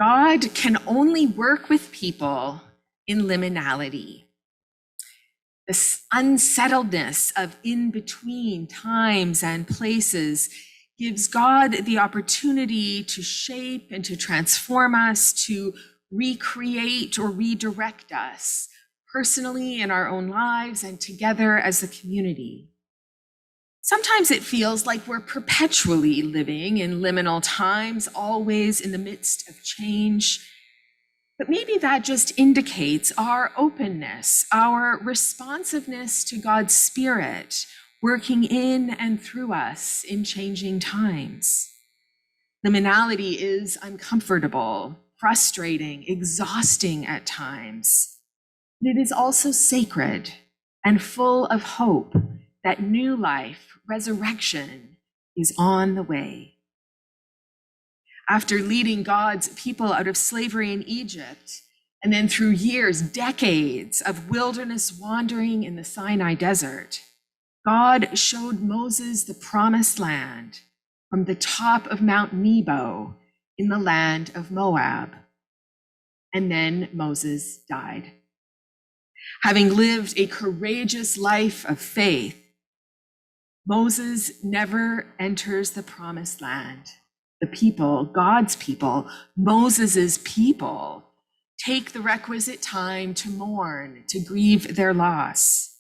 God can only work with people in liminality. This unsettledness of in-between times and places gives God the opportunity to shape and to transform us, to recreate or redirect us personally in our own lives and together as a community. Sometimes it feels like we're perpetually living in liminal times, always in the midst of change. But maybe that just indicates our openness, our responsiveness to God's Spirit working in and through us in changing times. Liminality is uncomfortable, frustrating, exhausting at times. But it is also sacred and full of hope that new life, resurrection, is on the way. After leading God's people out of slavery in Egypt, and then through years, decades of wilderness wandering in the Sinai desert, God showed Moses the promised land from the top of Mount Nebo in the land of Moab. And then Moses died. Having lived a courageous life of faith, Moses never enters the promised land. The people, God's people, Moses's people, take the requisite time to mourn, to grieve their loss.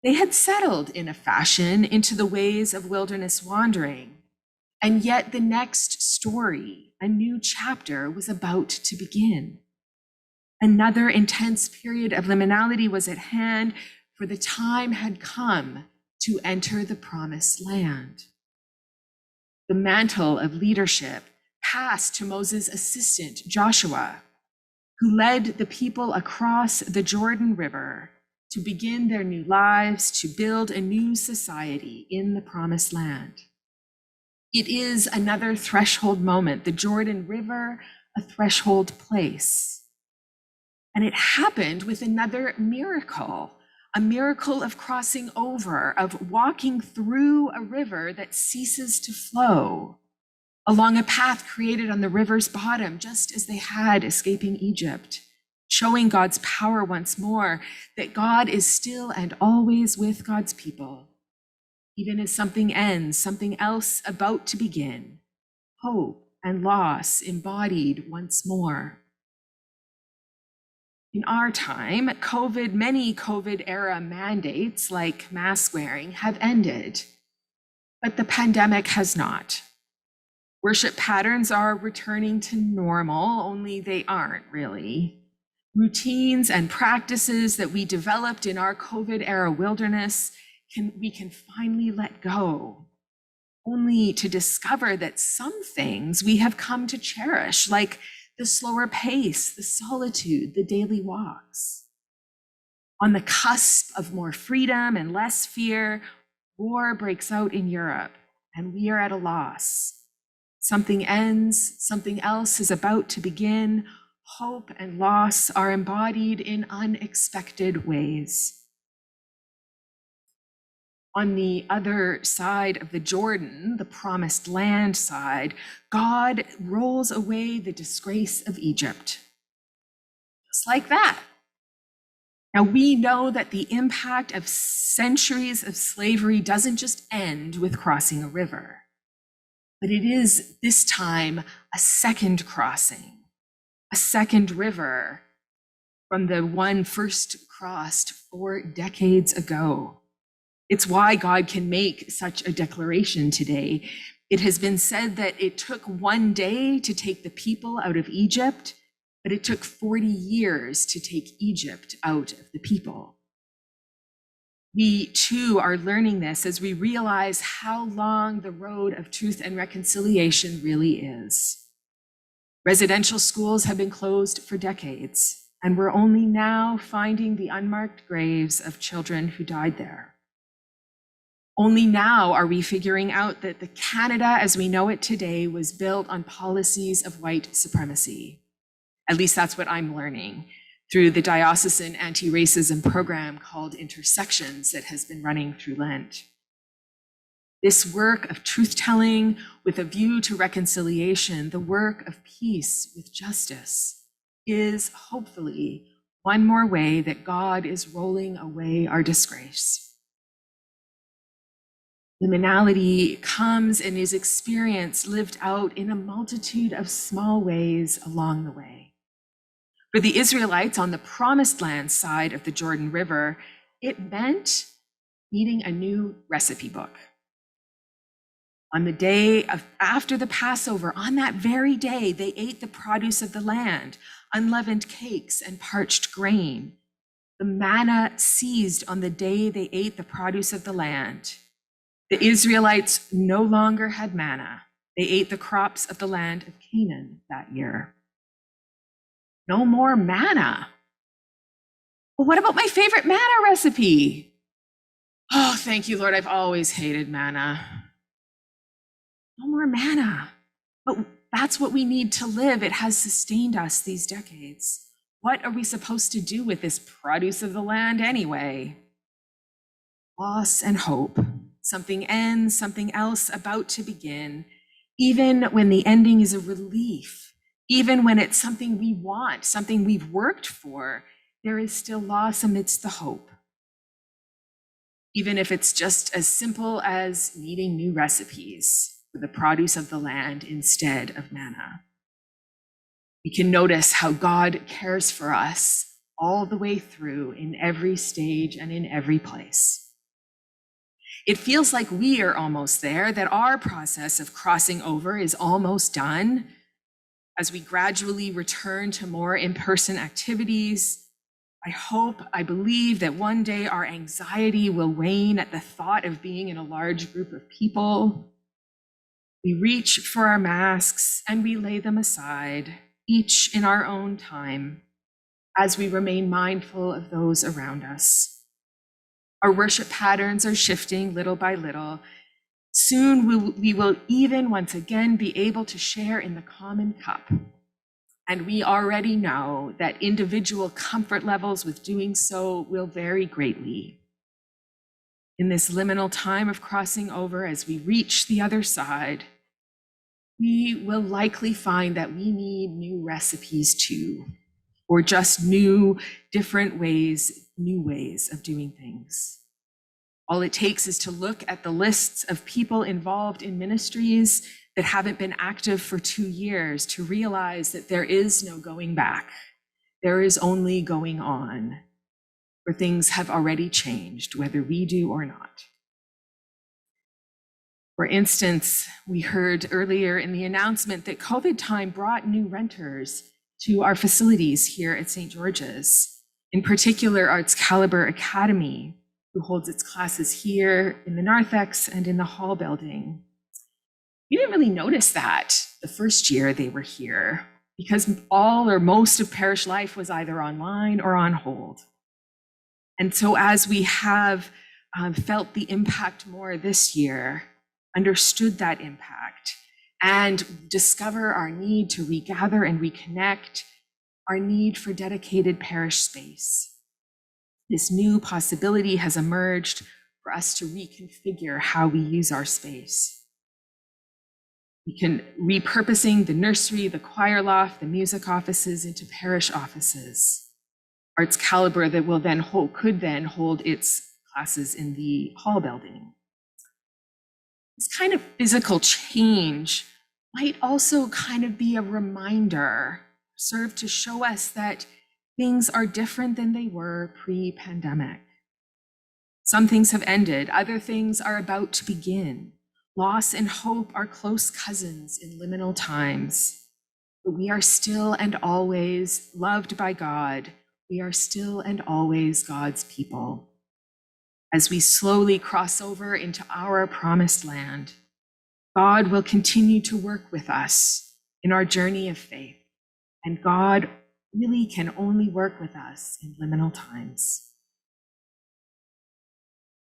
They had settled in a fashion into the ways of wilderness wandering, and yet the next story, a new chapter, was about to begin. Another intense period of liminality was at hand, for the time had come to enter the promised land. The mantle of leadership passed to Moses' assistant, Joshua, who led the people across the Jordan River to begin their new lives, to build a new society in the promised land. It is another threshold moment, the Jordan River, a threshold place. And it happened with another miracle, a miracle of crossing over, of walking through a river that ceases to flow along a path created on the river's bottom, just as they had escaping Egypt, showing God's power once more, that God is still and always with God's people, even as something ends, something else about to begin, hope and loss embodied once more. In our time, many COVID era mandates like mask wearing have ended, but the pandemic has not. Worship patterns are returning to normal, only they aren't really. Routines and practices that we developed in our COVID era wilderness, we can finally let go, only to discover that some things we have come to cherish, like the slower pace, the solitude, the daily walks. On the cusp of more freedom and less fear, war breaks out in Europe, and we are at a loss. Something ends, something else is about to begin. Hope and loss are embodied in unexpected ways. On the other side of the Jordan, the promised land side, God rolls away the disgrace of Egypt. Just like that. Now we know that the impact of centuries of slavery doesn't just end with crossing a river, but it is this time a second crossing, a second river from the one first crossed 4 decades ago. It's why God can make such a declaration today. It has been said that it took 1 day to take the people out of Egypt, but it took 40 years to take Egypt out of the people. We too are learning this as we realize how long the road of truth and reconciliation really is. Residential schools have been closed for decades, and we're only now finding the unmarked graves of children who died there. Only now are we figuring out that the Canada as we know it today was built on policies of white supremacy. At least that's what I'm learning through the diocesan anti-racism program called Intersections that has been running through Lent. This work of truth-telling with a view to reconciliation, the work of peace with justice, is hopefully one more way that God is rolling away our disgrace. Liminality comes and is experienced, lived out in a multitude of small ways along the way. For the Israelites on the Promised Land side of the Jordan River, it meant needing a new recipe book. On the day after the Passover, on that very day, they ate the produce of the land, unleavened cakes and parched grain. The manna ceased on the day they ate the produce of the land. The Israelites no longer had manna. They ate the crops of the land of Canaan that year. No more manna. Well, what about my favorite manna recipe? Oh, thank you, Lord. I've always hated manna. No more manna. But that's what we need to live. It has sustained us these decades. What are we supposed to do with this produce of the land anyway? Loss and hope. Something ends, something else about to begin. Even when the ending is a relief, even when it's something we want, something we've worked for, there is still loss amidst the hope. Even if it's just as simple as needing new recipes for the produce of the land instead of manna. We can notice how God cares for us all the way through in every stage and in every place. It feels like we are almost there, that our process of crossing over is almost done as we gradually return to more in-person activities. I believe that one day our anxiety will wane at the thought of being in a large group of people. We reach for our masks and we lay them aside, each in our own time, as we remain mindful of those around us. Our worship patterns are shifting little by little. Soon we will even once again be able to share in the common cup. And we already know that individual comfort levels with doing so will vary greatly. In this liminal time of crossing over, as we reach the other side, we will likely find that we need new recipes too, or just different ways, new ways of doing things. All it takes is to look at the lists of people involved in ministries that haven't been active for 2 years to realize that there is no going back. There is only going on, where things have already changed, whether we do or not. For instance, we heard earlier in the announcement that COVID time brought new renters to our facilities here at St. George's, in particular Arts Caliber Academy, who holds its classes here in the narthex and in the hall building. We didn't really notice that the first year they were here because all or most of parish life was either online or on hold. And so as we have felt the impact more this year, understood that impact, and discover our need to regather and reconnect, our need for dedicated parish space. This new possibility has emerged for us to reconfigure how we use our space. We can repurposing the nursery, the choir loft, the music offices into parish offices. Arts Caliber that will then could then hold its classes in the hall building. This kind of physical change might also kind of be a reminder, serve to show us that things are different than they were pre-pandemic. Some things have ended, other things are about to begin. Loss and hope are close cousins in liminal times, but we are still and always loved by God. We are still and always God's people. As we slowly cross over into our promised land, God will continue to work with us in our journey of faith, and God really can only work with us in liminal times.